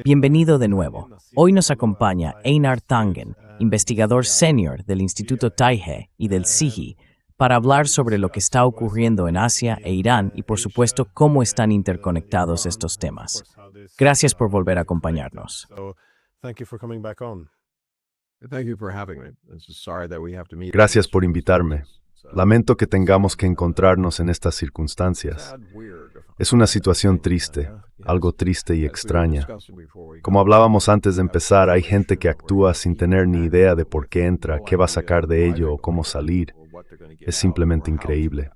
Bienvenido de nuevo. Hoy nos acompaña Einar Tangen, investigador senior del Instituto Taiji y del CIGI, para hablar sobre lo que está ocurriendo en Asia e Irán y, por supuesto, cómo están interconectados estos temas. Gracias por volver a acompañarnos. Gracias por invitarme. Lamento que tengamos que encontrarnos en estas circunstancias. Es una situación triste, algo triste y extraña. Como hablábamos antes de empezar, hay gente que actúa sin tener ni idea de por qué entra, qué va a sacar de ello o cómo salir. Es simplemente increíble.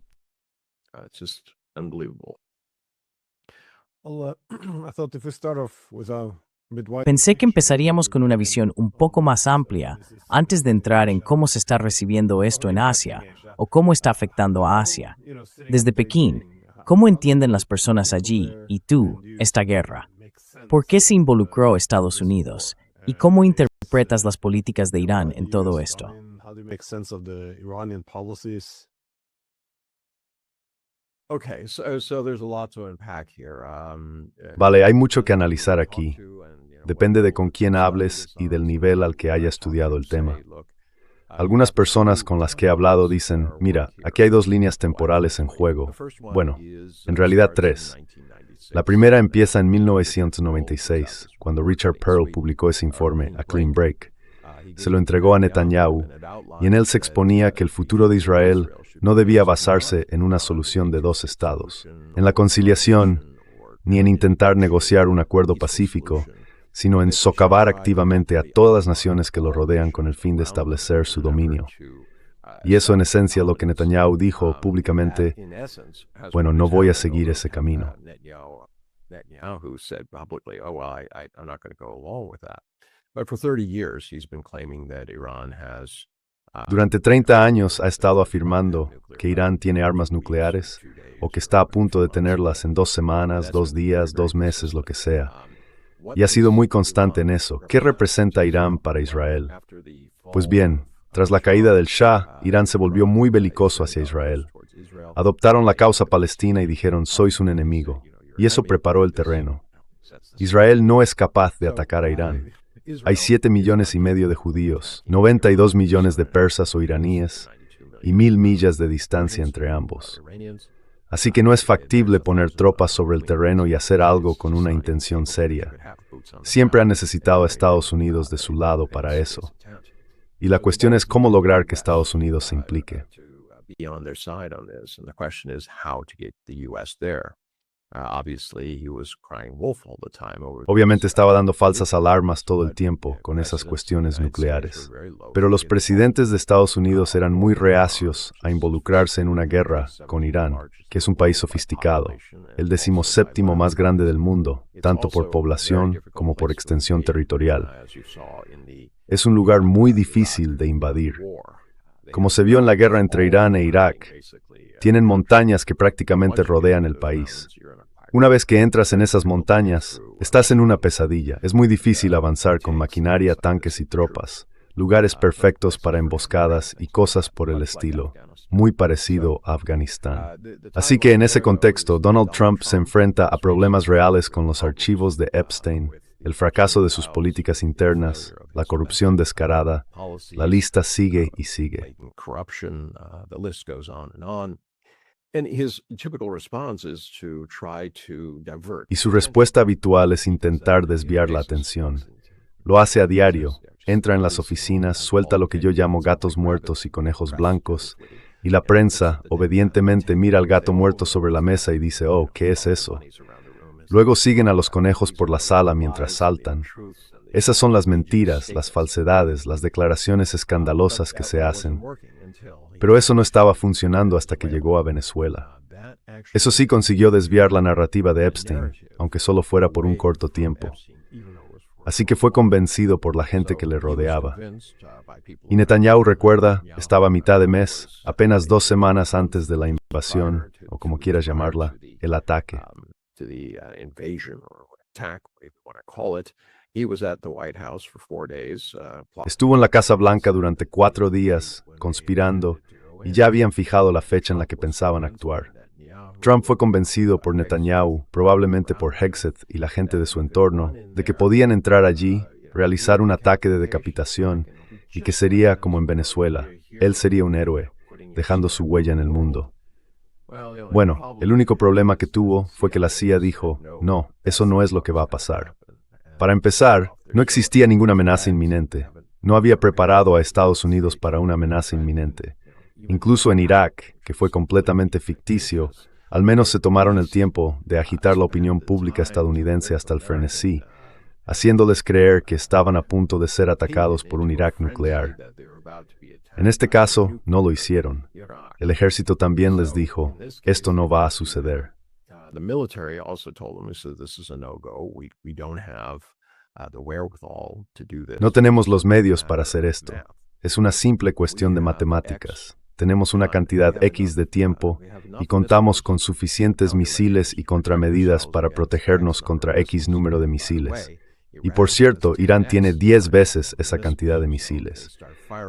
Pensé que empezaríamos con una visión un poco más amplia antes de entrar en cómo se está recibiendo esto en Asia o cómo está afectando a Asia. Desde Pekín, ¿cómo entienden las personas allí y tú esta guerra? ¿Por qué se involucró Estados Unidos? ¿Y cómo interpretas las políticas de Irán en todo esto? Vale, hay mucho que analizar aquí. Depende de con quién hables y del nivel al que haya estudiado el tema. Algunas personas con las que he hablado dicen, mira, aquí hay dos líneas temporales en juego. Bueno, en realidad tres. La primera empieza en 1996, cuando Richard Perle publicó ese informe, A Clean Break. Se lo entregó a Netanyahu, y en él se exponía que el futuro de Israel no debía basarse en una solución de dos estados, en la conciliación, ni en intentar negociar un acuerdo pacífico, sino en socavar activamente a todas las naciones que lo rodean con el fin de establecer su dominio. Y eso en esencia lo que Netanyahu dijo públicamente, bueno, no voy a seguir ese camino. Durante 30 años ha estado afirmando que Irán tiene armas nucleares o que está a punto de tenerlas en 2 semanas, 2 días, 2 meses, lo que sea. Y ha sido muy constante en eso. ¿Qué representa Irán para Israel? Pues bien, tras la caída del Shah, Irán se volvió muy belicoso hacia Israel. Adoptaron la causa palestina y dijeron, sois un enemigo. Y eso preparó el terreno. Israel no es capaz de atacar a Irán. Hay 7,5 millones de judíos, 92 millones de persas o iraníes, y 1,000 millas de distancia entre ambos. Así que no es factible poner tropas sobre el terreno y hacer algo con una intención seria. Siempre han necesitado a Estados Unidos de su lado para eso. Y la cuestión es cómo lograr que Estados Unidos se implique. Obviamente estaba dando falsas alarmas todo el tiempo con esas cuestiones nucleares. Pero los presidentes de Estados Unidos eran muy reacios a involucrarse en una guerra con Irán, que es un país sofisticado, el 17º más grande del mundo, tanto por población como por extensión territorial. Es un lugar muy difícil de invadir. Como se vio en la guerra entre Irán e Irak, tienen montañas que prácticamente rodean el país. Una vez que entras en esas montañas, estás en una pesadilla. Es muy difícil avanzar con maquinaria, tanques y tropas, lugares perfectos para emboscadas y cosas por el estilo, muy parecido a Afganistán. Así que en ese contexto, Donald Trump se enfrenta a problemas reales con los archivos de Epstein, el fracaso de sus políticas internas, la corrupción descarada, la lista sigue y sigue. Y su respuesta habitual es intentar desviar la atención. Lo hace a diario, entra en las oficinas, suelta lo que yo llamo gatos muertos y conejos blancos, y la prensa, obedientemente, mira al gato muerto sobre la mesa y dice, oh, ¿qué es eso? Luego siguen a los conejos por la sala mientras saltan. Esas son las mentiras, las falsedades, las declaraciones escandalosas que se hacen. Pero eso no estaba funcionando hasta que llegó a Venezuela. Eso sí consiguió desviar la narrativa de Epstein, aunque solo fuera por un corto tiempo. Así que fue convencido por la gente que le rodeaba. Y Netanyahu, recuerda, estaba a mitad de mes, apenas 2 semanas antes de la invasión, o como quieras llamarla, el ataque. Estuvo en la Casa Blanca durante 4 días, conspirando, y ya habían fijado la fecha en la que pensaban actuar. Trump fue convencido por Netanyahu, probablemente por Hegseth y la gente de su entorno, de que podían entrar allí, realizar un ataque de decapitación y que sería como en Venezuela. Él sería un héroe, dejando su huella en el mundo. Bueno, el único problema que tuvo fue que la CIA dijo, no, eso no es lo que va a pasar. Para empezar, no existía ninguna amenaza inminente. No había preparado a Estados Unidos para una amenaza inminente. Incluso en Irak, que fue completamente ficticio, al menos se tomaron el tiempo de agitar la opinión pública estadounidense hasta el frenesí, haciéndoles creer que estaban a punto de ser atacados por un Irak nuclear. En este caso, no lo hicieron. El ejército también les dijo, esto no va a suceder. No tenemos los medios para hacer esto. Es una simple cuestión de matemáticas. Tenemos una cantidad X de tiempo y contamos con suficientes misiles y contramedidas para protegernos contra X número de misiles. Y por cierto, Irán tiene 10 veces esa cantidad de misiles.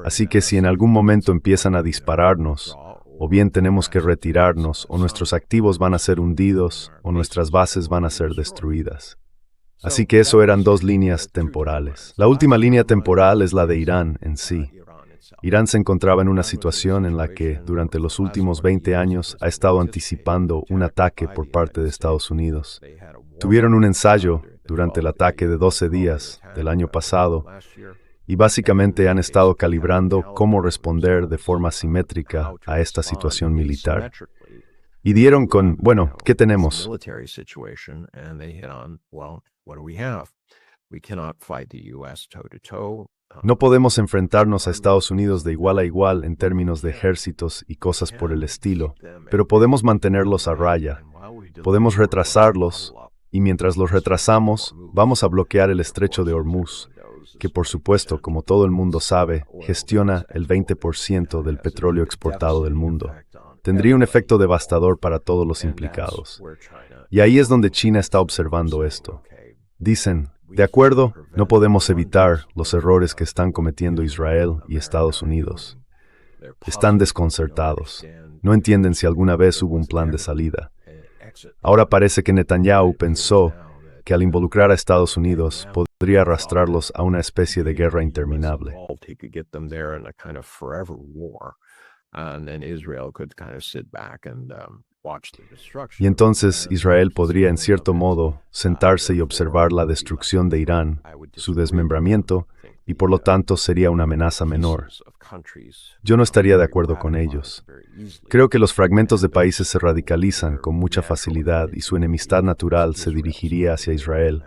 Así que si en algún momento empiezan a dispararnos, o bien tenemos que retirarnos, o nuestros activos van a ser hundidos, o nuestras bases van a ser destruidas. Así que eso eran dos líneas temporales. La última línea temporal es la de Irán en sí. Irán se encontraba en una situación en la que, durante los últimos 20 años, ha estado anticipando un ataque por parte de Estados Unidos. Tuvieron un ensayo durante el ataque de 12 días del año pasado, y básicamente han estado calibrando cómo responder de forma simétrica a esta situación militar. Y dieron con, bueno, ¿qué tenemos? No podemos enfrentarnos a Estados Unidos de igual a igual en términos de ejércitos y cosas por el estilo, pero podemos mantenerlos a raya. Podemos retrasarlos, y mientras los retrasamos, vamos a bloquear el estrecho de Hormuz, que por supuesto, como todo el mundo sabe, gestiona el 20% del petróleo exportado del mundo. Tendría un efecto devastador para todos los implicados. Y ahí es donde China está observando esto. Dicen, de acuerdo, no podemos evitar los errores que están cometiendo Israel y Estados Unidos. Están desconcertados. No entienden si alguna vez hubo un plan de salida. Ahora parece que Netanyahu pensó que al involucrar a Estados Unidos podría arrastrarlos a una especie de guerra interminable. Y entonces Israel podría, en cierto modo, sentarse y observar la destrucción de Irán, su desmembramiento, y por lo tanto sería una amenaza menor. Yo no estaría de acuerdo con ellos. Creo que los fragmentos de países se radicalizan con mucha facilidad y su enemistad natural se dirigiría hacia Israel.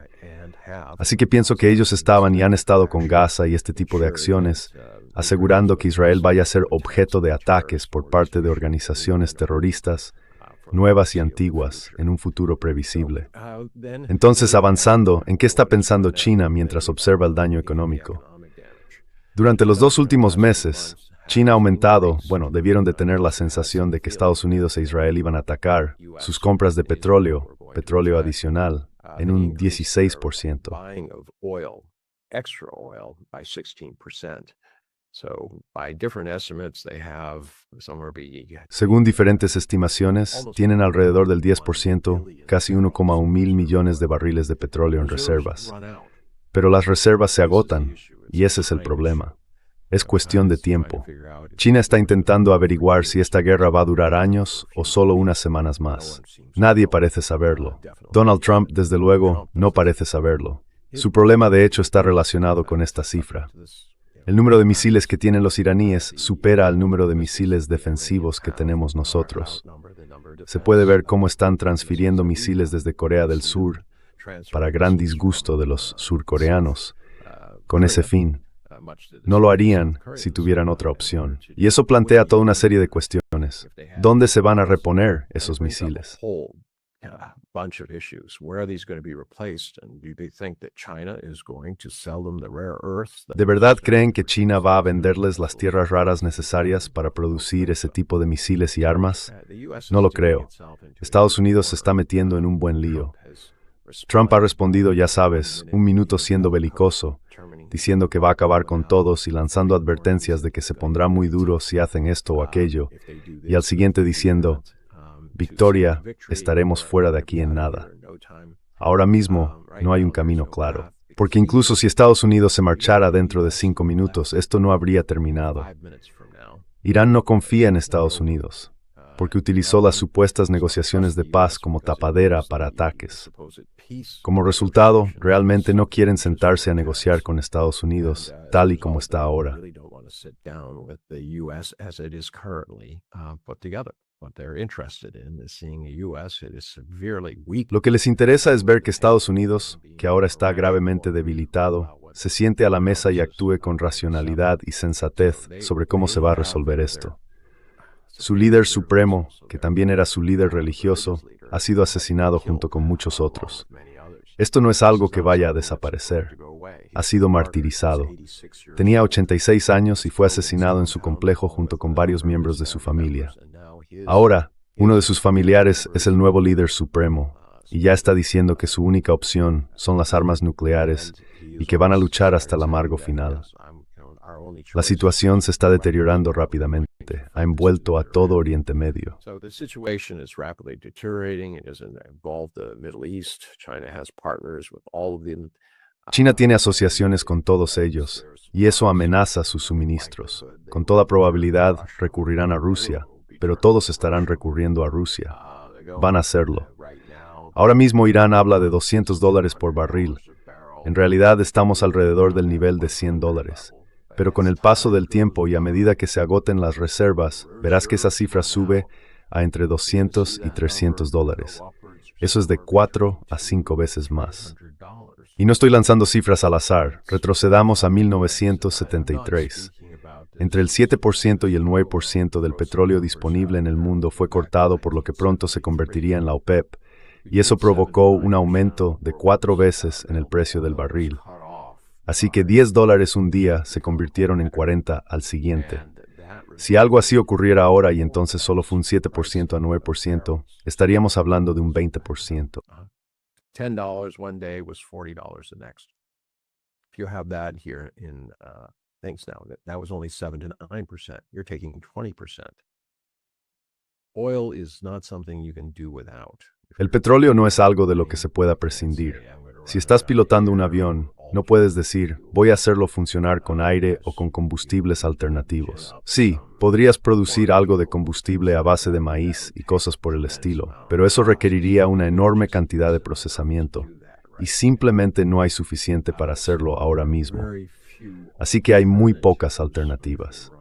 Así que pienso que ellos estaban y han estado con Gaza y este tipo de acciones, asegurando que Israel vaya a ser objeto de ataques por parte de organizaciones terroristas, nuevas y antiguas, en un futuro previsible. Entonces, avanzando, ¿en qué está pensando China mientras observa el daño económico? Durante los 2 últimos meses, China ha aumentado, debieron de tener la sensación de que Estados Unidos e Israel iban a atacar sus compras de petróleo adicional, en un 16%. Según diferentes estimaciones, tienen alrededor del 10%, casi 1,1 mil millones de barriles de petróleo en reservas. Pero las reservas se agotan, y ese es el problema. Es cuestión de tiempo. China está intentando averiguar si esta guerra va a durar años o solo unas semanas más. Nadie parece saberlo. Donald Trump, desde luego, no parece saberlo. Su problema, de hecho, está relacionado con esta cifra. El número de misiles que tienen los iraníes supera al número de misiles defensivos que tenemos nosotros. Se puede ver cómo están transfiriendo misiles desde Corea del Sur, para gran disgusto de los surcoreanos, con ese fin. No lo harían si tuvieran otra opción. Y eso plantea toda una serie de cuestiones. ¿Dónde se van a reponer esos misiles? ¿De verdad creen que China va a venderles las tierras raras necesarias para producir ese tipo de misiles y armas? No lo creo. Estados Unidos se está metiendo en un buen lío. Trump ha respondido, ya sabes, un minuto siendo belicoso, diciendo que va a acabar con todos y lanzando advertencias de que se pondrá muy duro si hacen esto o aquello, y al siguiente diciendo, victoria, estaremos fuera de aquí en nada. Ahora mismo no hay un camino claro, porque incluso si Estados Unidos se marchara dentro de 5 minutos, esto no habría terminado. Irán no confía en Estados Unidos, porque utilizó las supuestas negociaciones de paz como tapadera para ataques. Como resultado, realmente no quieren sentarse a negociar con Estados Unidos, tal y como está ahora. Lo que les interesa es ver que Estados Unidos, que ahora está gravemente debilitado, se siente a la mesa y actúe con racionalidad y sensatez sobre cómo se va a resolver esto. Su líder supremo, que también era su líder religioso, ha sido asesinado junto con muchos otros. Esto no es algo que vaya a desaparecer. Ha sido martirizado. Tenía 86 años y fue asesinado en su complejo junto con varios miembros de su familia. Ahora, uno de sus familiares es el nuevo líder supremo y ya está diciendo que su única opción son las armas nucleares y que van a luchar hasta el amargo final. La situación se está deteriorando rápidamente. Ha envuelto a todo Oriente Medio. China tiene asociaciones con todos ellos, y eso amenaza sus suministros. Con toda probabilidad recurrirán a Rusia, pero todos estarán recurriendo a Rusia. Van a hacerlo. Ahora mismo Irán habla de $200 por barril. En realidad estamos alrededor del nivel de $100. Pero con el paso del tiempo y a medida que se agoten las reservas, verás que esa cifra sube a entre $200 y $300. Eso es de 4 a 5 veces más. Y no estoy lanzando cifras al azar, retrocedamos a 1973. Entre el 7% y el 9% del petróleo disponible en el mundo fue cortado por lo que pronto se convertiría en la OPEP, y eso provocó un aumento de 4 veces en el precio del barril. Así que $10 un día se convirtieron en 40 al siguiente. Si algo así ocurriera ahora y entonces solo fue un 7% a 9%, estaríamos hablando de un 20%. $10 one day was $40 the next. If you have that here in things now, that was only 7 to 9%. You're taking 20%. Oil is not something you can do without. El petróleo no es algo de lo que se pueda prescindir. Si estás pilotando un avión, no puedes decir, voy a hacerlo funcionar con aire o con combustibles alternativos. Sí, podrías producir algo de combustible a base de maíz y cosas por el estilo, pero eso requeriría una enorme cantidad de procesamiento, y simplemente no hay suficiente para hacerlo ahora mismo. Así que hay muy pocas alternativas.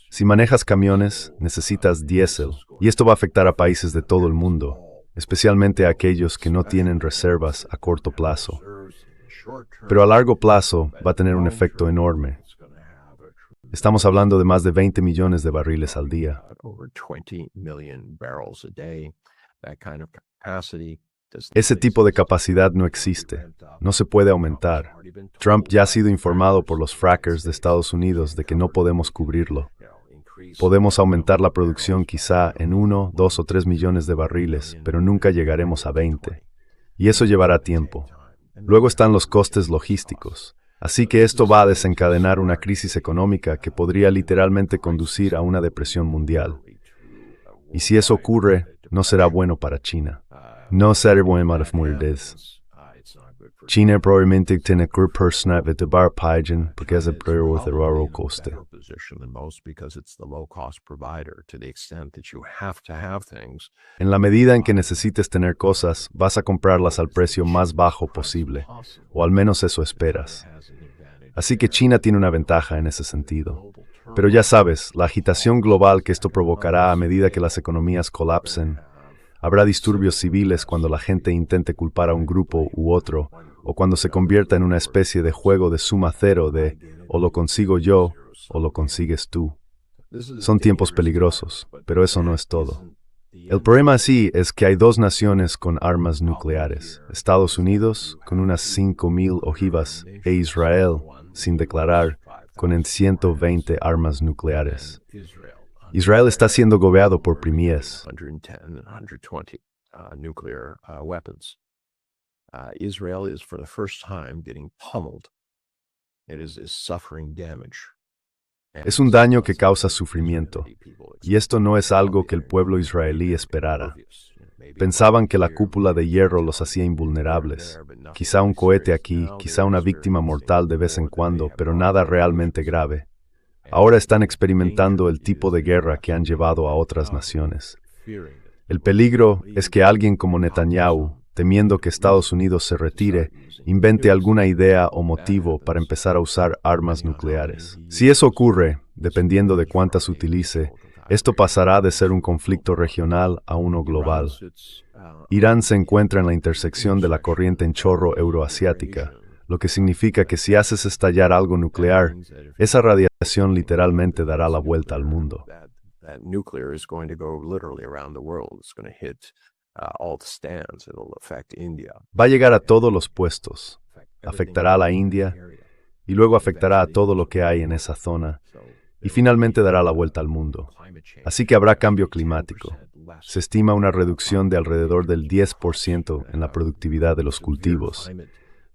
Si manejas camiones, necesitas diésel, y esto va a afectar a países de todo el mundo, especialmente a aquellos que no tienen reservas a corto plazo. Pero a largo plazo va a tener un efecto enorme. Estamos hablando de más de 20 millones de barriles al día. Ese tipo de capacidad no existe. No se puede aumentar. Trump ya ha sido informado por los frackers de Estados Unidos de que no podemos cubrirlo. Podemos aumentar la producción quizá en 1, 2 o 3 millones de barriles, pero nunca llegaremos a 20. Y eso llevará tiempo. Luego están los costes logísticos. Así que esto va a desencadenar una crisis económica que podría literalmente conducir a una depresión mundial. Y si eso ocurre, no será bueno para China. No será bueno para mujeres. China probablemente tiene que persona de bar pagen porque es el peor de raro coste. En la medida en que necesites tener cosas, vas a comprarlas al precio más bajo posible, o al menos eso esperas. Así que China tiene una ventaja en ese sentido. Pero ya sabes, la agitación global que esto provocará a medida que las economías colapsen. Habrá disturbios civiles cuando la gente intente culpar a un grupo u otro, o cuando se convierta en una especie de juego de suma cero de o lo consigo yo o lo consigues tú. Son tiempos peligrosos, pero eso no es todo. El problema así es que hay dos naciones con armas nucleares, Estados Unidos con unas 5,000 ojivas e Israel, sin declarar, con en 120 armas nucleares. Israel está siendo gobeado por primíes. Israel is for the first time getting pummeled. It is suffering damage. Es un daño que causa sufrimiento, y esto no es algo que el pueblo israelí esperara. Pensaban que la cúpula de hierro los hacía invulnerables. Quizá un cohete aquí, quizá una víctima mortal de vez en cuando, pero nada realmente grave. Ahora están experimentando el tipo de guerra que han llevado a otras naciones. El peligro es que alguien como Netanyahu, temiendo que Estados Unidos se retire, invente alguna idea o motivo para empezar a usar armas nucleares. Si eso ocurre, dependiendo de cuántas utilice, esto pasará de ser un conflicto regional a uno global. Irán se encuentra en la intersección de la corriente en chorro euroasiática, lo que significa que si haces estallar algo nuclear, esa radiación literalmente dará la vuelta al mundo. Va a llegar a todos los puestos, afectará a la India, y luego afectará a todo lo que hay en esa zona, y finalmente dará la vuelta al mundo. Así que habrá cambio climático. Se estima una reducción de alrededor del 10% en la productividad de los cultivos.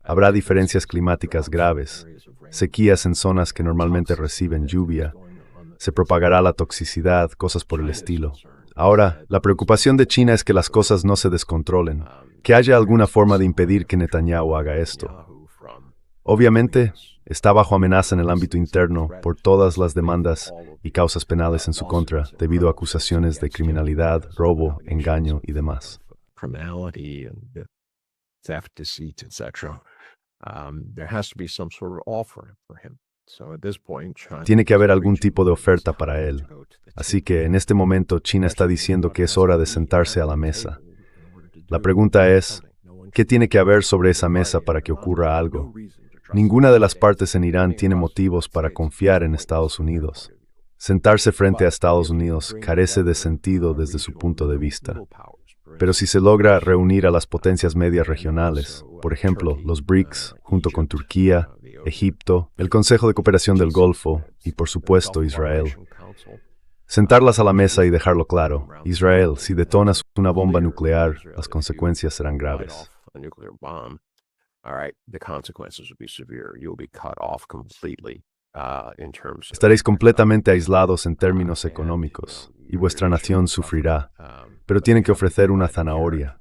Habrá diferencias climáticas graves, sequías en zonas que normalmente reciben lluvia, se propagará la toxicidad, cosas por el estilo. Ahora, la preocupación de China es que las cosas no se descontrolen, que haya alguna forma de impedir que Netanyahu haga esto. Obviamente, está bajo amenaza en el ámbito interno por todas las demandas y causas penales en su contra, debido a acusaciones de criminalidad, robo, engaño y demás. Tiene que haber algún tipo de oferta para él. Así que en este momento China está diciendo que es hora de sentarse a la mesa. La pregunta es, ¿qué tiene que haber sobre esa mesa para que ocurra algo? Ninguna de las partes en Irán tiene motivos para confiar en Estados Unidos. Sentarse frente a Estados Unidos carece de sentido desde su punto de vista. Pero si se logra reunir a las potencias medias regionales, por ejemplo, los BRICS, junto con Turquía, Egipto, el Consejo de Cooperación del Golfo y, por supuesto, Israel. Sentarlas a la mesa y dejarlo claro. Israel, si detonas una bomba nuclear, las consecuencias serán graves. Estaréis completamente aislados en términos económicos, y vuestra nación sufrirá, pero tienen que ofrecer una zanahoria.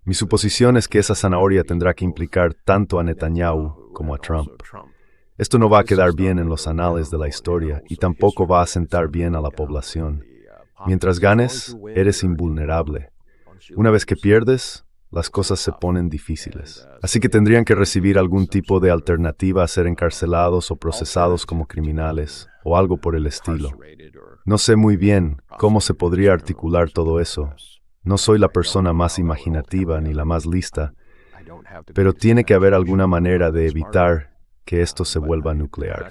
Mi suposición es que esa zanahoria tendrá que implicar tanto a Netanyahu como a Trump. Esto no va a quedar bien en los anales de la historia y tampoco va a sentar bien a la población. Mientras ganes, eres invulnerable. Una vez que pierdes, las cosas se ponen difíciles. Así que tendrían que recibir algún tipo de alternativa a ser encarcelados o procesados como criminales, o algo por el estilo. No sé muy bien cómo se podría articular todo eso. No soy la persona más imaginativa ni la más lista, pero tiene que haber alguna manera de evitar que esto se vuelva nuclear.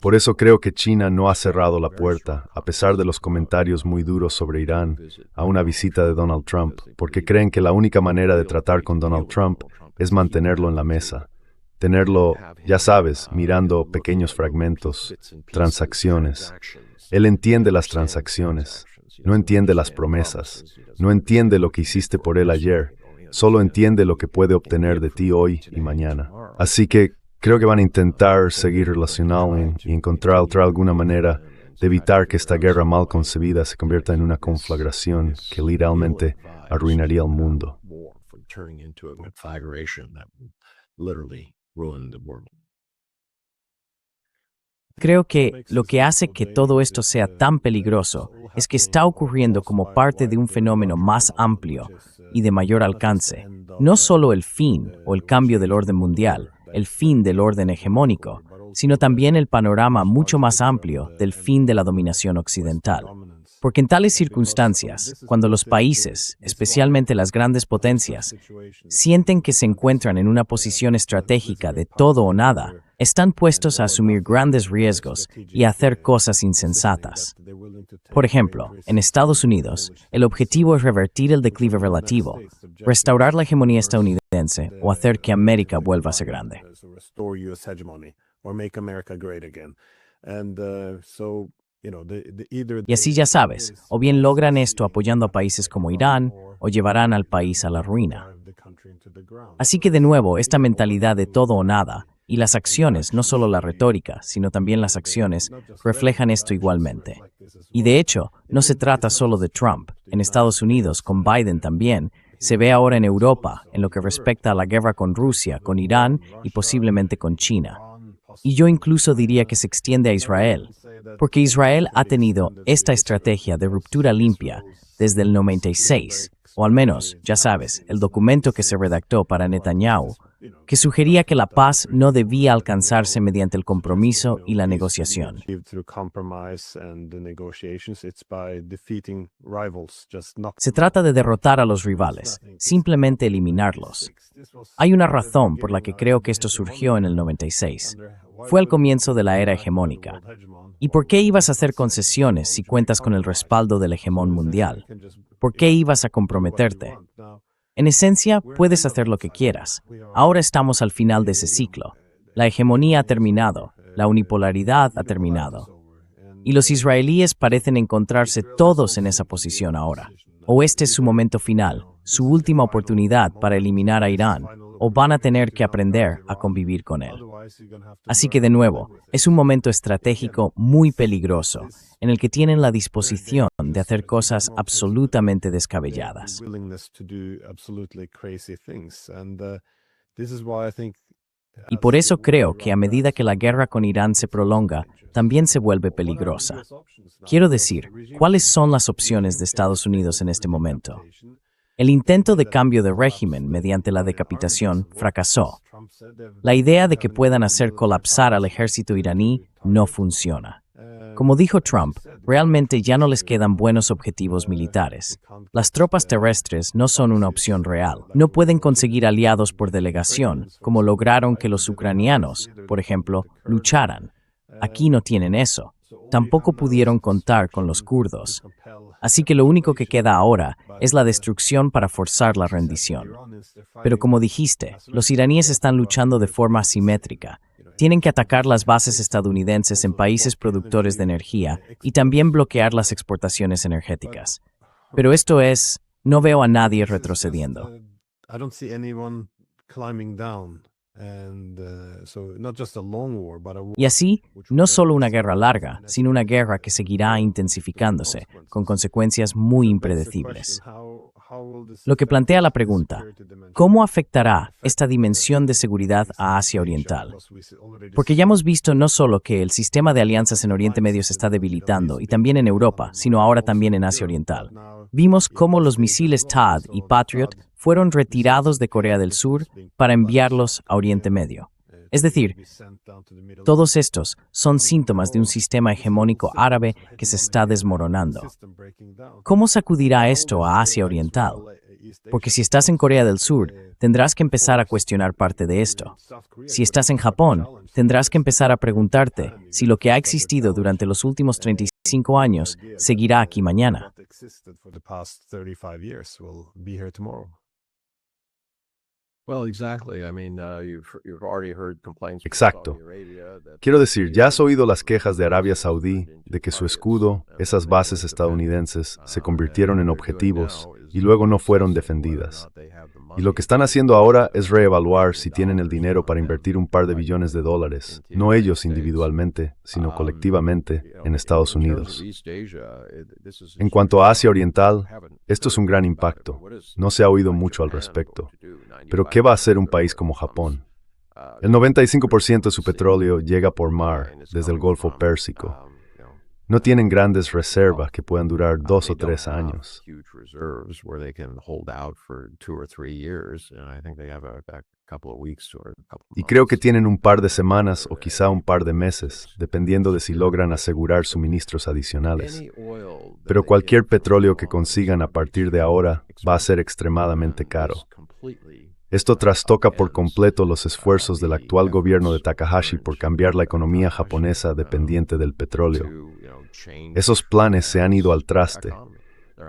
Por eso creo que China no ha cerrado la puerta, a pesar de los comentarios muy duros sobre Irán, a una visita de Donald Trump, porque creen que la única manera de tratar con Donald Trump es mantenerlo en la mesa. Tenerlo, ya sabes, mirando pequeños fragmentos, transacciones. Él entiende las transacciones, no entiende las promesas, no entiende lo que hiciste por él ayer, solo entiende lo que puede obtener de ti hoy y mañana. Así que creo que van a intentar seguir relacionando y encontrar alguna manera de evitar que esta guerra mal concebida se convierta en una conflagración que literalmente arruinaría el mundo. Creo que lo que hace que todo esto sea tan peligroso es que está ocurriendo como parte de un fenómeno más amplio y de mayor alcance. No solo el fin o el cambio del orden mundial, el fin del orden hegemónico, sino también el panorama mucho más amplio del fin de la dominación occidental. Porque en tales circunstancias, cuando los países, especialmente las grandes potencias, sienten que se encuentran en una posición estratégica de todo o nada, están puestos a asumir grandes riesgos y a hacer cosas insensatas. Por ejemplo, en Estados Unidos, el objetivo es revertir el declive relativo, restaurar la hegemonía estadounidense o hacer que América vuelva a ser grande. Y así ya sabes, o bien logran esto apoyando a países como Irán, o llevarán al país a la ruina. Así que de nuevo, esta mentalidad de todo o nada, y las acciones, no solo la retórica, sino también las acciones, reflejan esto igualmente. Y de hecho, no se trata solo de Trump. En Estados Unidos, con Biden también, se ve ahora en Europa, en lo que respecta a la guerra con Rusia, con Irán y posiblemente con China. Y yo incluso diría que se extiende a Israel, porque Israel ha tenido esta estrategia de ruptura limpia desde el 96, o al menos, ya sabes, el documento que se redactó para Netanyahu, que sugería que la paz no debía alcanzarse mediante el compromiso y la negociación. Se trata de derrotar a los rivales, simplemente eliminarlos. Hay una razón por la que creo que esto surgió en el 96. Fue el comienzo de la era hegemónica. ¿Y por qué ibas a hacer concesiones si cuentas con el respaldo del hegemón mundial? ¿Por qué ibas a comprometerte? En esencia, puedes hacer lo que quieras. Ahora estamos al final de ese ciclo. La hegemonía ha terminado, la unipolaridad ha terminado. Y los israelíes parecen encontrarse todos en esa posición ahora. O este es su momento final, su última oportunidad para eliminar a Irán, o van a tener que aprender a convivir con él. Así que de nuevo, es un momento estratégico muy peligroso, en el que tienen la disposición de hacer cosas absolutamente descabelladas. Y por eso creo que a medida que la guerra con Irán se prolonga, también se vuelve peligrosa. Quiero decir, ¿cuáles son las opciones de Estados Unidos en este momento? El intento de cambio de régimen mediante la decapitación fracasó. La idea de que puedan hacer colapsar al ejército iraní no funciona. Como dijo Trump, realmente ya no les quedan buenos objetivos militares. Las tropas terrestres no son una opción real. No pueden conseguir aliados por delegación, como lograron que los ucranianos, por ejemplo, lucharan. Aquí no tienen eso. Tampoco pudieron contar con los kurdos. Así que lo único que queda ahora es la destrucción para forzar la rendición. Pero como dijiste, los iraníes están luchando de forma asimétrica. Tienen que atacar las bases estadounidenses en países productores de energía y también bloquear las exportaciones energéticas. Pero esto es, no veo a nadie retrocediendo. Y así, no solo una guerra larga, sino una guerra que seguirá intensificándose, con consecuencias muy impredecibles. Lo que plantea la pregunta, ¿cómo afectará esta dimensión de seguridad a Asia Oriental? Porque ya hemos visto no solo que el sistema de alianzas en Oriente Medio se está debilitando, y también en Europa, sino ahora también en Asia Oriental. Vimos cómo los misiles THAAD y Patriot fueron retirados de Corea del Sur para enviarlos a Oriente Medio. Es decir, todos estos son síntomas de un sistema hegemónico árabe que se está desmoronando. ¿Cómo sacudirá esto a Asia Oriental? Porque si estás en Corea del Sur, tendrás que empezar a cuestionar parte de esto. Si estás en Japón, tendrás que empezar a preguntarte si lo que ha existido durante los últimos 35 años seguirá aquí mañana. Exacto. Quiero decir, ya has oído las quejas de Arabia Saudí de que su escudo, esas bases estadounidenses, se convirtieron en objetivos y luego no fueron defendidas. Y lo que están haciendo ahora es reevaluar si tienen el dinero para invertir un par de billones de dólares, no ellos individualmente, sino colectivamente, en Estados Unidos. En cuanto a Asia Oriental, esto es un gran impacto. No se ha oído mucho al respecto. Pero ¿qué va a hacer un país como Japón? El 95% de su petróleo llega por mar, desde el Golfo Pérsico. No tienen grandes reservas que puedan durar 2 o 3 años. Y creo que tienen un par de semanas o quizá un par de meses, dependiendo de si logran asegurar suministros adicionales. Pero cualquier petróleo que consigan a partir de ahora va a ser extremadamente caro. Esto trastoca por completo los esfuerzos del actual gobierno de Takahashi por cambiar la economía japonesa dependiente del petróleo. Esos planes se han ido al traste.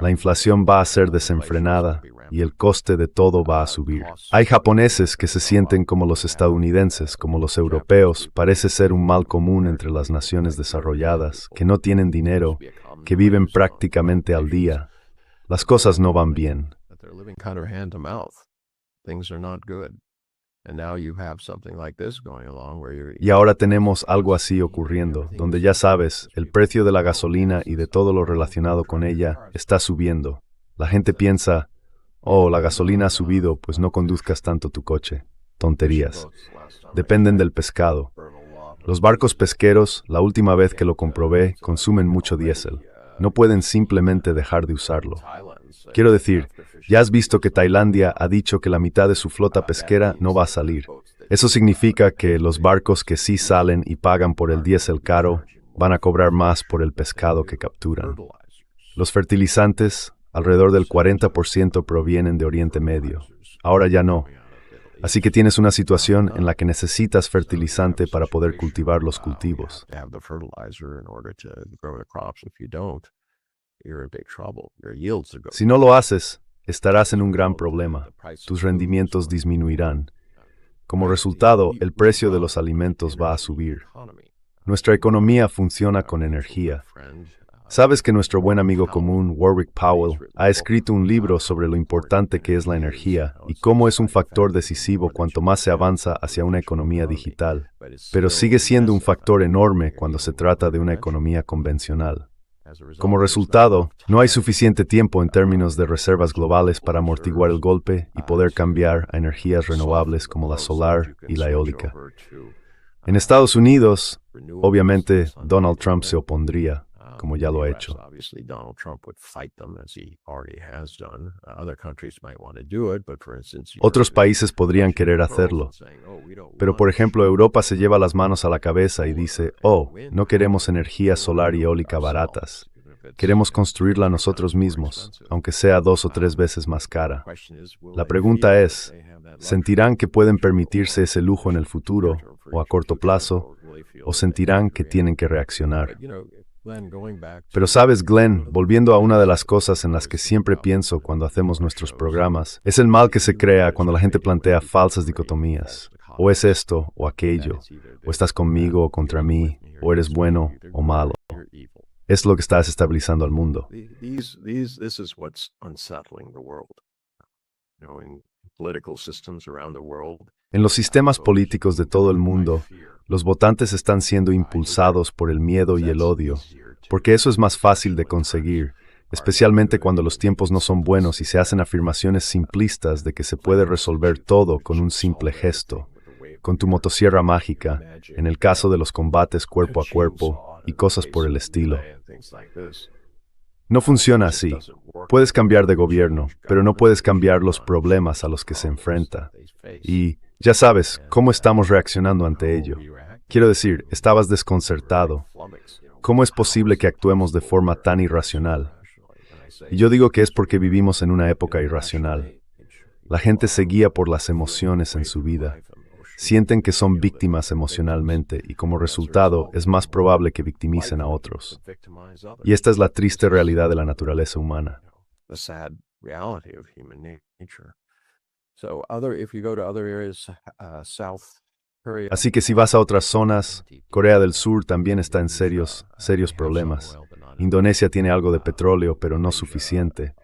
La inflación va a ser desenfrenada y el coste de todo va a subir. Hay japoneses que se sienten como los estadounidenses, como los europeos. Parece ser un mal común entre las naciones desarrolladas, que no tienen dinero, que viven prácticamente al día. Las cosas no van bien. things are not good. And now you have something like this going along where you're... Y ahora tenemos algo así ocurriendo, donde ya sabes, el precio de la gasolina y de todo lo relacionado con ella está subiendo. La gente piensa, oh, la gasolina ha subido, pues no conduzcas tanto tu coche. Tonterías. Dependen del pescado. Los barcos pesqueros, la última vez que lo comprobé, consumen mucho diésel. No pueden simplemente dejar de usarlo. Quiero decir, ya has visto que Tailandia ha dicho que la mitad de su flota pesquera no va a salir. Eso significa que los barcos que sí salen y pagan por el diésel caro van a cobrar más por el pescado que capturan. Los fertilizantes, alrededor del 40% provienen de Oriente Medio. Ahora ya no. Así que tienes una situación en la que necesitas fertilizante para poder cultivar los cultivos. Si no lo haces, estarás en un gran problema. Tus rendimientos disminuirán. Como resultado, el precio de los alimentos va a subir. Nuestra economía funciona con energía. Sabes que nuestro buen amigo común, Warwick Powell, ha escrito un libro sobre lo importante que es la energía y cómo es un factor decisivo cuanto más se avanza hacia una economía digital, pero sigue siendo un factor enorme cuando se trata de una economía convencional. Como resultado, no hay suficiente tiempo en términos de reservas globales para amortiguar el golpe y poder cambiar a energías renovables como la solar y la eólica. En Estados Unidos, obviamente, Donald Trump se opondría, como ya lo ha hecho. Otros países podrían querer hacerlo. Pero, por ejemplo, Europa se lleva las manos a la cabeza y dice, oh, no queremos energía solar y eólica baratas. Queremos construirla nosotros mismos, aunque sea 2 o 3 veces más cara. La pregunta es, ¿sentirán que pueden permitirse ese lujo en el futuro, o a corto plazo, o sentirán que tienen que reaccionar? Pero sabes, Glenn, volviendo a una de las cosas en las que siempre pienso cuando hacemos nuestros programas, es el mal que se crea cuando la gente plantea falsas dicotomías. O es esto o aquello, o estás conmigo o contra mí, o eres bueno o malo. Es lo que está desestabilizando al mundo. En los sistemas políticos de todo el mundo, los votantes están siendo impulsados por el miedo y el odio, porque eso es más fácil de conseguir, especialmente cuando los tiempos no son buenos y se hacen afirmaciones simplistas de que se puede resolver todo con un simple gesto, con tu motosierra mágica, en el caso de los combates cuerpo a cuerpo y cosas por el estilo. No funciona así. Puedes cambiar de gobierno, pero no puedes cambiar los problemas a los que se enfrenta. Y, ya sabes, ¿cómo estamos reaccionando ante ello? Quiero decir, estabas desconcertado. ¿Cómo es posible que actuemos de forma tan irracional? Y yo digo que es porque vivimos en una época irracional. La gente se guía por las emociones en su vida. Sienten que son víctimas emocionalmente y como resultado es más probable que victimicen a otros. Y esta es la triste realidad de la naturaleza humana. Así que si vas a otras zonas, Corea del Sur también está en serios problemas. Indonesia tiene algo de petróleo, pero no suficiente.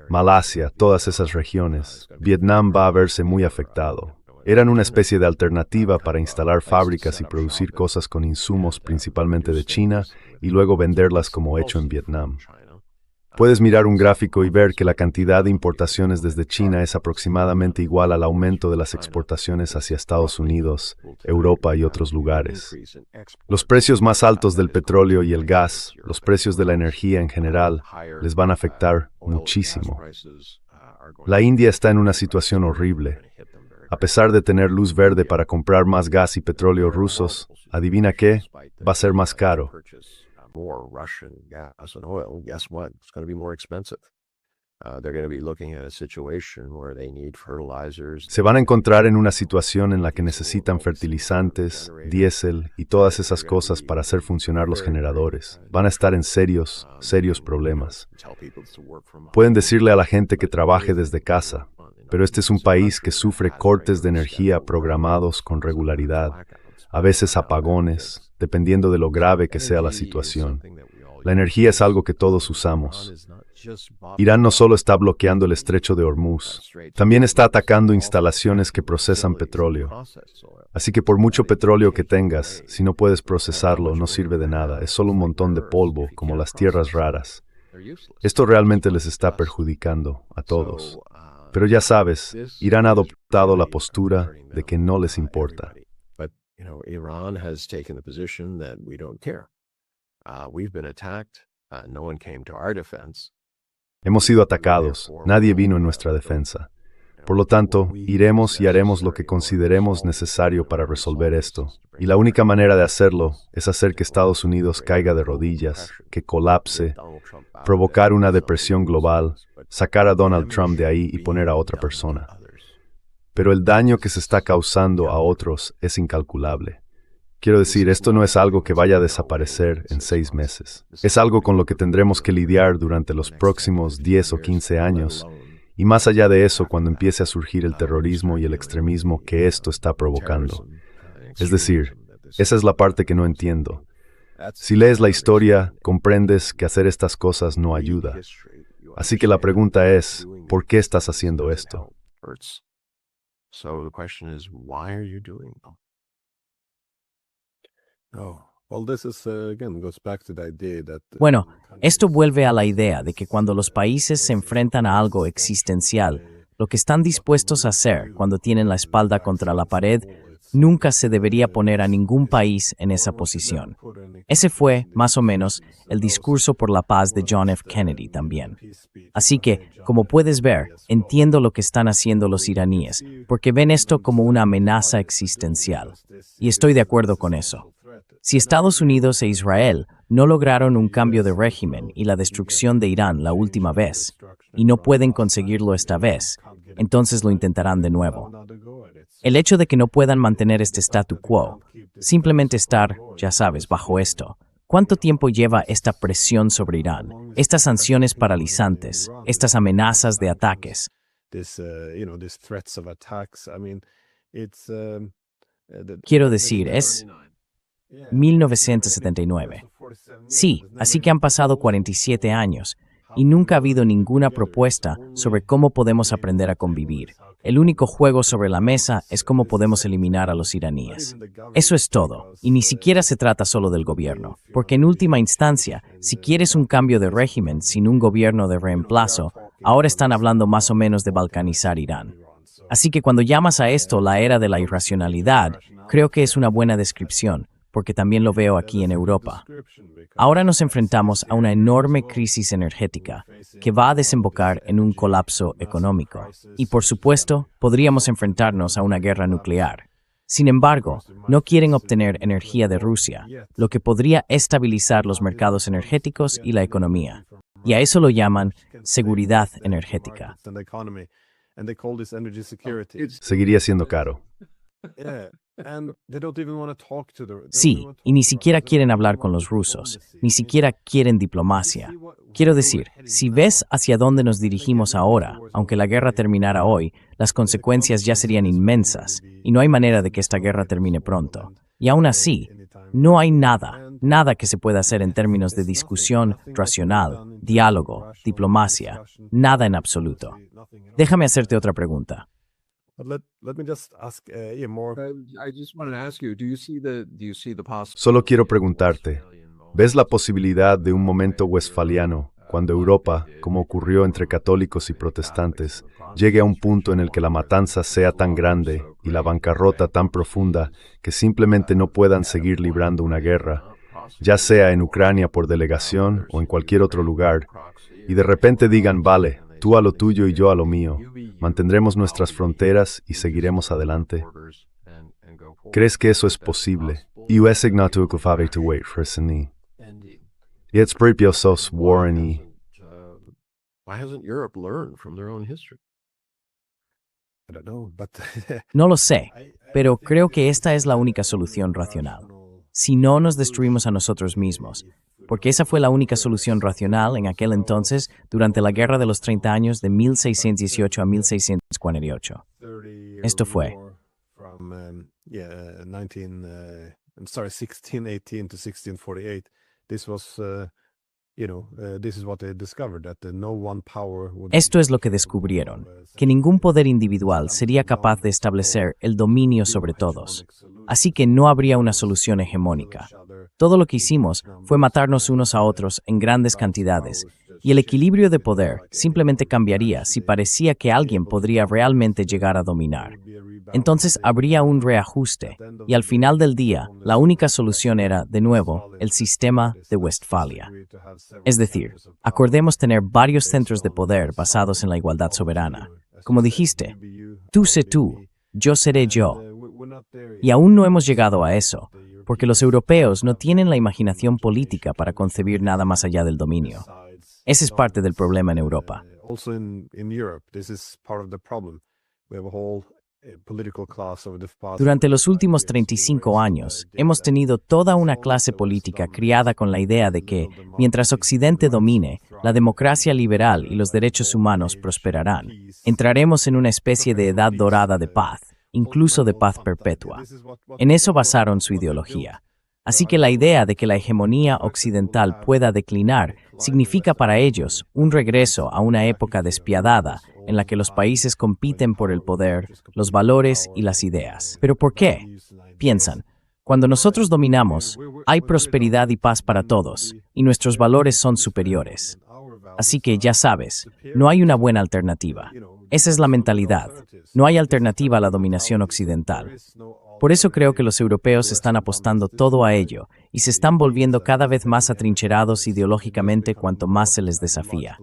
Malasia, todas esas regiones. Vietnam va a verse muy afectado. Eran una especie de alternativa para instalar fábricas y producir cosas con insumos principalmente de China y luego venderlas como hecho en Vietnam. Puedes mirar un gráfico y ver que la cantidad de importaciones desde China es aproximadamente igual al aumento de las exportaciones hacia Estados Unidos, Europa y otros lugares. Los precios más altos del petróleo y el gas, los precios de la energía en general, les van a afectar muchísimo. La India está en una situación horrible. A pesar de tener luz verde para comprar más gas y petróleo rusos, ¿adivina qué? Va a ser más caro. Se van a encontrar en una situación en la que necesitan fertilizantes, diésel y todas esas cosas para hacer funcionar los generadores. Van a estar en serios problemas. Pueden decirle a la gente que trabaje desde casa, pero este es un país que sufre cortes de energía programados con regularidad, a veces apagones, dependiendo de lo grave que sea la situación. La energía es algo que todos usamos. Irán no solo está bloqueando el estrecho de Hormuz, también está atacando instalaciones que procesan petróleo. Así que por mucho petróleo que tengas, si no puedes procesarlo, no sirve de nada. Es solo un montón de polvo, como las tierras raras. Esto realmente les está perjudicando a todos. Pero ya sabes, Irán ha adoptado la postura de que no les importa. Iran has taken the position that we don't care. We've been attacked. No one came to our defense. Hemos sido atacados, nadie vino en nuestra defensa. Por lo tanto, iremos y haremos lo que consideremos necesario para resolver esto. Y la única manera de hacerlo es hacer que Estados Unidos caiga de rodillas, que colapse, provocar una depresión global, sacar a Donald Trump de ahí y poner a otra persona. Pero el daño que se está causando a otros es incalculable. Quiero decir, esto no es algo que vaya a desaparecer en 6 meses. Es algo con lo que tendremos que lidiar durante los próximos 10 o 15 años, y más allá de eso cuando empiece a surgir el terrorismo y el extremismo que esto está provocando. Es decir, esa es la parte que no entiendo. Si lees la historia, comprendes que hacer estas cosas no ayuda. Así que la pregunta es, ¿por qué estás haciendo esto? So the question is, why are you doing them? Bueno, esto vuelve a la idea de que cuando los países se enfrentan a algo existencial, lo que están dispuestos a hacer cuando tienen la espalda contra la pared, nunca se debería poner a ningún país en esa posición. Ese fue, más o menos, el discurso por la paz de John F. Kennedy también. Así que, como puedes ver, entiendo lo que están haciendo los iraníes, porque ven esto como una amenaza existencial. Y estoy de acuerdo con eso. Si Estados Unidos e Israel no lograron un cambio de régimen y la destrucción de Irán la última vez, y no pueden conseguirlo esta vez, entonces lo intentarán de nuevo. El hecho de que no puedan mantener este statu quo, simplemente estar, ya sabes, bajo esto. ¿Cuánto tiempo lleva esta presión sobre Irán? Estas sanciones paralizantes, estas amenazas de ataques. Quiero decir, es 1979. Sí, así que han pasado 47 años y nunca ha habido ninguna propuesta sobre cómo podemos aprender a convivir. El único juego sobre la mesa es cómo podemos eliminar a los iraníes. Eso es todo, y ni siquiera se trata solo del gobierno, porque en última instancia, si quieres un cambio de régimen sin un gobierno de reemplazo, ahora están hablando más o menos de balcanizar Irán. Así que cuando llamas a esto la era de la irracionalidad, creo que es una buena descripción, porque también lo veo aquí en Europa. Ahora nos enfrentamos a una enorme crisis energética que va a desembocar en un colapso económico. Y por supuesto, podríamos enfrentarnos a una guerra nuclear. Sin embargo, no quieren obtener energía de Rusia, lo que podría estabilizar los mercados energéticos y la economía. Y a eso lo llaman seguridad energética. Seguiría siendo caro. Sí, y ni siquiera quieren hablar con los rusos, ni siquiera quieren diplomacia. Quiero decir, si ves hacia dónde nos dirigimos ahora, aunque la guerra terminara hoy, las consecuencias ya serían inmensas, y no hay manera de que esta guerra termine pronto. Y aún así, no hay nada que se pueda hacer en términos de discusión racional, diálogo, diplomacia, nada en absoluto. Déjame hacerte otra pregunta. Solo quiero preguntarte, ¿ves la posibilidad de un momento westfaliano, cuando Europa, como ocurrió entre católicos y protestantes, llegue a un punto en el que la matanza sea tan grande y la bancarrota tan profunda que simplemente no puedan seguir librando una guerra, ya sea en Ucrania por delegación o en cualquier otro lugar, y de repente digan, vale, tú a lo tuyo y yo a lo mío, mantendremos nuestras fronteras y seguiremos adelante? ¿Crees que eso es posible? US ignatul kufave to wait for sini. It's pripiosos warni. Why hasn't Europe learned from their own history? No lo sé, pero creo que esta es la única solución racional. Si no nos destruimos a nosotros mismos, porque esa fue la única solución racional en aquel entonces durante la Guerra de los 30 años de 1618 a 1648. Esto fue. Esto es lo que descubrieron, que ningún poder individual sería capaz de establecer el dominio sobre todos. Así que no habría una solución hegemónica. Todo lo que hicimos fue matarnos unos a otros en grandes cantidades, y el equilibrio de poder simplemente cambiaría si parecía que alguien podría realmente llegar a dominar. Entonces habría un reajuste, y al final del día, la única solución era, de nuevo, el sistema de Westfalia. Es decir, acordemos tener varios centros de poder basados en la igualdad soberana. Como dijiste, tú sé tú, yo seré yo. Y aún no hemos llegado a eso, porque los europeos no tienen la imaginación política para concebir nada más allá del dominio. Ese es parte del problema en Europa. Durante los últimos 35 años, hemos tenido toda una clase política criada con la idea de que, mientras Occidente domine, la democracia liberal y los derechos humanos prosperarán. Entraremos en una especie de edad dorada de paz, incluso de paz perpetua. En eso basaron su ideología. Así que la idea de que la hegemonía occidental pueda declinar significa para ellos un regreso a una época despiadada en la que los países compiten por el poder, los valores y las ideas. ¿Pero por qué? Piensan, cuando nosotros dominamos, hay prosperidad y paz para todos, y nuestros valores son superiores. Así que ya sabes, no hay una buena alternativa. Esa es la mentalidad. No hay alternativa a la dominación occidental. Por eso creo que los europeos están apostando todo a ello y se están volviendo cada vez más atrincherados ideológicamente cuanto más se les desafía.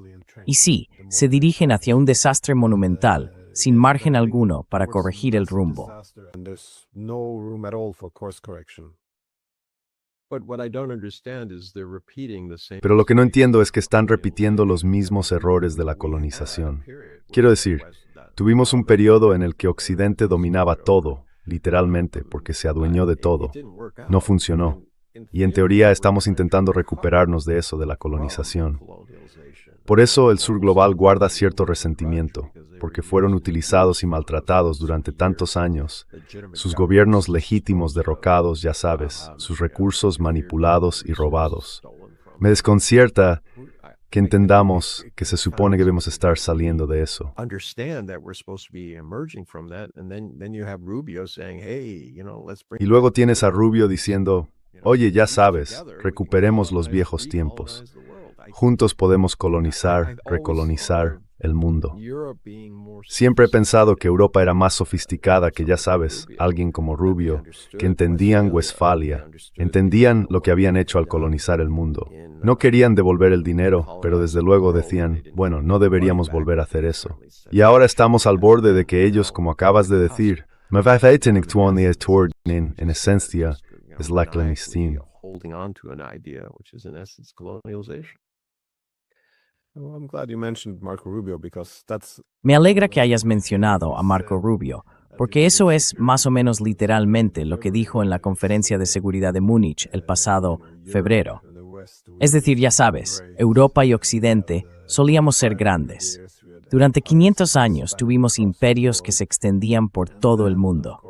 Y sí, se dirigen hacia un desastre monumental, sin margen alguno para corregir el rumbo. Pero lo que no entiendo es que están repitiendo los mismos errores de la colonización. Quiero decir, tuvimos un periodo en el que Occidente dominaba todo, literalmente, porque se adueñó de todo. No funcionó. Y en teoría estamos intentando recuperarnos de eso, de la colonización. Por eso el sur global guarda cierto resentimiento, porque fueron utilizados y maltratados durante tantos años, sus gobiernos legítimos derrocados, ya sabes, sus recursos manipulados y robados. Me desconcierta que entendamos que se supone que debemos estar saliendo de eso. Y luego tienes a Rubio diciendo, oye, ya sabes, recuperemos los viejos tiempos. Juntos podemos colonizar, recolonizar el mundo. Siempre he pensado que Europa era más sofisticada que, ya sabes, alguien como Rubio, que entendían Westfalia, entendían lo que habían hecho al colonizar el mundo. No querían devolver el dinero, pero desde luego decían, bueno, no deberíamos volver a hacer eso. Y ahora estamos al borde de que ellos, como acabas de decir, en esencia, es la clandestina. Me alegra que hayas mencionado a Marco Rubio, porque eso es más o menos literalmente lo que dijo en la Conferencia de Seguridad de Múnich el pasado febrero. Es decir, ya sabes, Europa y Occidente solíamos ser grandes. Durante 500 años tuvimos imperios que se extendían por todo el mundo.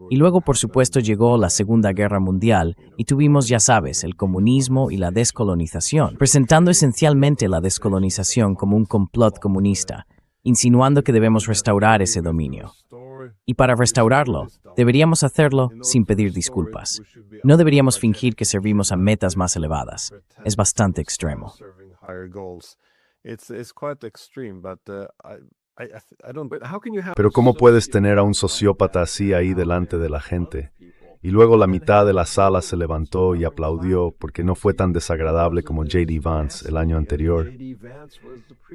Y luego, por supuesto, llegó la Segunda Guerra Mundial y tuvimos, ya sabes, el comunismo y la descolonización, presentando esencialmente la descolonización como un complot comunista, insinuando que debemos restaurar ese dominio. Y para restaurarlo, deberíamos hacerlo sin pedir disculpas. No deberíamos fingir que servimos a metas más elevadas. Es bastante extremo. Pero ¿cómo puedes tener a un sociópata así ahí delante de la gente? Y luego la mitad de la sala se levantó y aplaudió porque no fue tan desagradable como J.D. Vance el año anterior.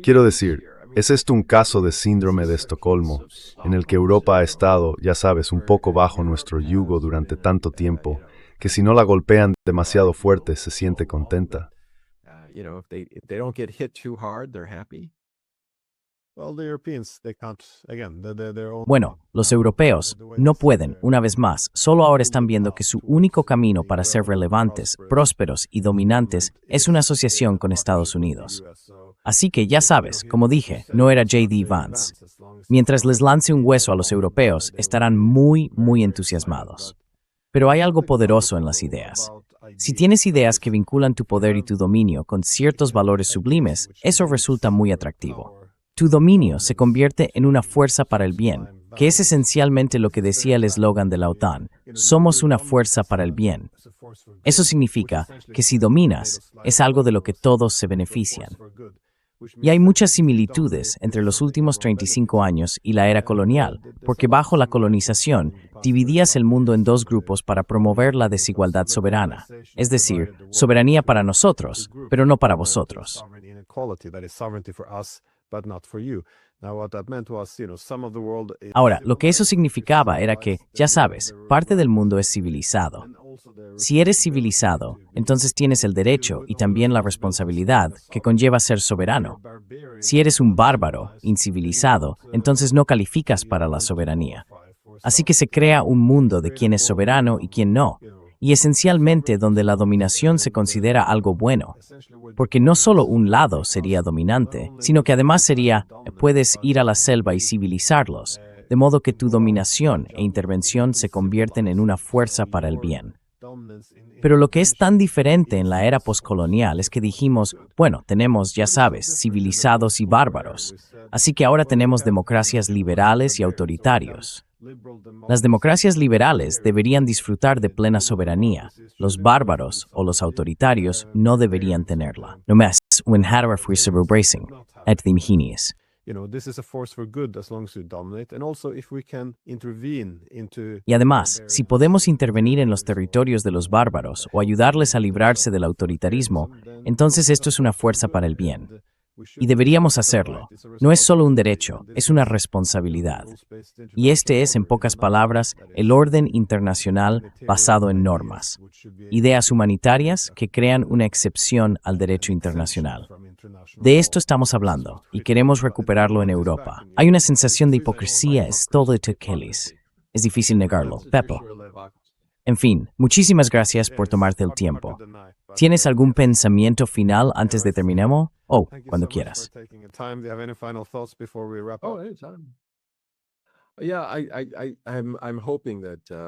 Quiero decir, ¿es esto un caso de síndrome de Estocolmo, en el que Europa ha estado, ya sabes, un poco bajo nuestro yugo durante tanto tiempo, que si no la golpean demasiado fuerte se siente contenta? Bueno, los europeos no pueden, una vez más, solo ahora están viendo que su único camino para ser relevantes, prósperos y dominantes es una asociación con Estados Unidos. Así que, ya sabes, como dije, no era J.D. Vance. Mientras les lance un hueso a los europeos, estarán muy entusiasmados. Pero hay algo poderoso en las ideas. Si tienes ideas que vinculan tu poder y tu dominio con ciertos valores sublimes, eso resulta muy atractivo. Tu dominio se convierte en una fuerza para el bien, que es esencialmente lo que decía el eslogan de la OTAN: somos una fuerza para el bien. Eso significa que si dominas, es algo de lo que todos se benefician. Y hay muchas similitudes entre los últimos 35 años y la era colonial, porque bajo la colonización, dividías el mundo en dos grupos para promover la desigualdad soberana, es decir, soberanía para nosotros, pero no para vosotros. Ahora, lo que eso significaba era que, ya sabes, parte del mundo es civilizado. Si eres civilizado, entonces tienes el derecho y también la responsabilidad que conlleva ser soberano. Si eres un bárbaro, incivilizado, entonces no calificas para la soberanía. Así que se crea un mundo de quién es soberano y quién no, y esencialmente donde la dominación se considera algo bueno, porque no solo un lado sería dominante, sino que además puedes ir a la selva y civilizarlos, de modo que tu dominación e intervención se convierten en una fuerza para el bien. Pero lo que es tan diferente en la era poscolonial es que dijimos, bueno, tenemos, ya sabes, civilizados y bárbaros, así que ahora tenemos democracias liberales y autoritarios. Las democracias liberales deberían disfrutar de plena soberanía. Los bárbaros o los autoritarios no deberían tenerla. No más, un hadar fui bracing, et dimginies. Y además, si podemos intervenir en los territorios de los bárbaros o ayudarles a librarse del autoritarismo, entonces esto es una fuerza para el bien. Y deberíamos hacerlo. No es solo un derecho, es una responsabilidad. Y este es, en pocas palabras, el orden internacional basado en normas. Ideas humanitarias que crean una excepción al derecho internacional. De esto estamos hablando, y queremos recuperarlo en Europa. Hay una sensación de hipocresía Kelly's. Es difícil negarlo. Pepo. En fin, muchísimas gracias por tomarte el tiempo. ¿Tienes algún pensamiento final antes de terminemos? Cuando quieras.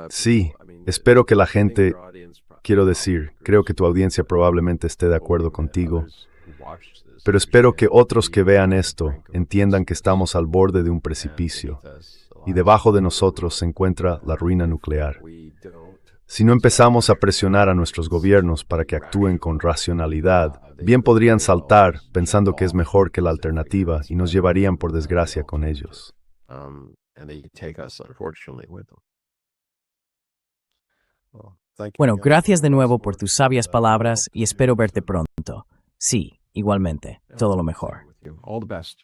Sí, espero que la gente, quiero decir, creo que tu audiencia probablemente esté de acuerdo contigo, pero espero que otros que vean esto entiendan que estamos al borde de un precipicio y debajo de nosotros se encuentra la ruina nuclear. Si no empezamos a presionar a nuestros gobiernos para que actúen con racionalidad, bien podrían saltar pensando que es mejor que la alternativa y nos llevarían por desgracia con ellos. Bueno, gracias de nuevo por tus sabias palabras y espero verte pronto. Sí, igualmente. Todo lo mejor. All the best.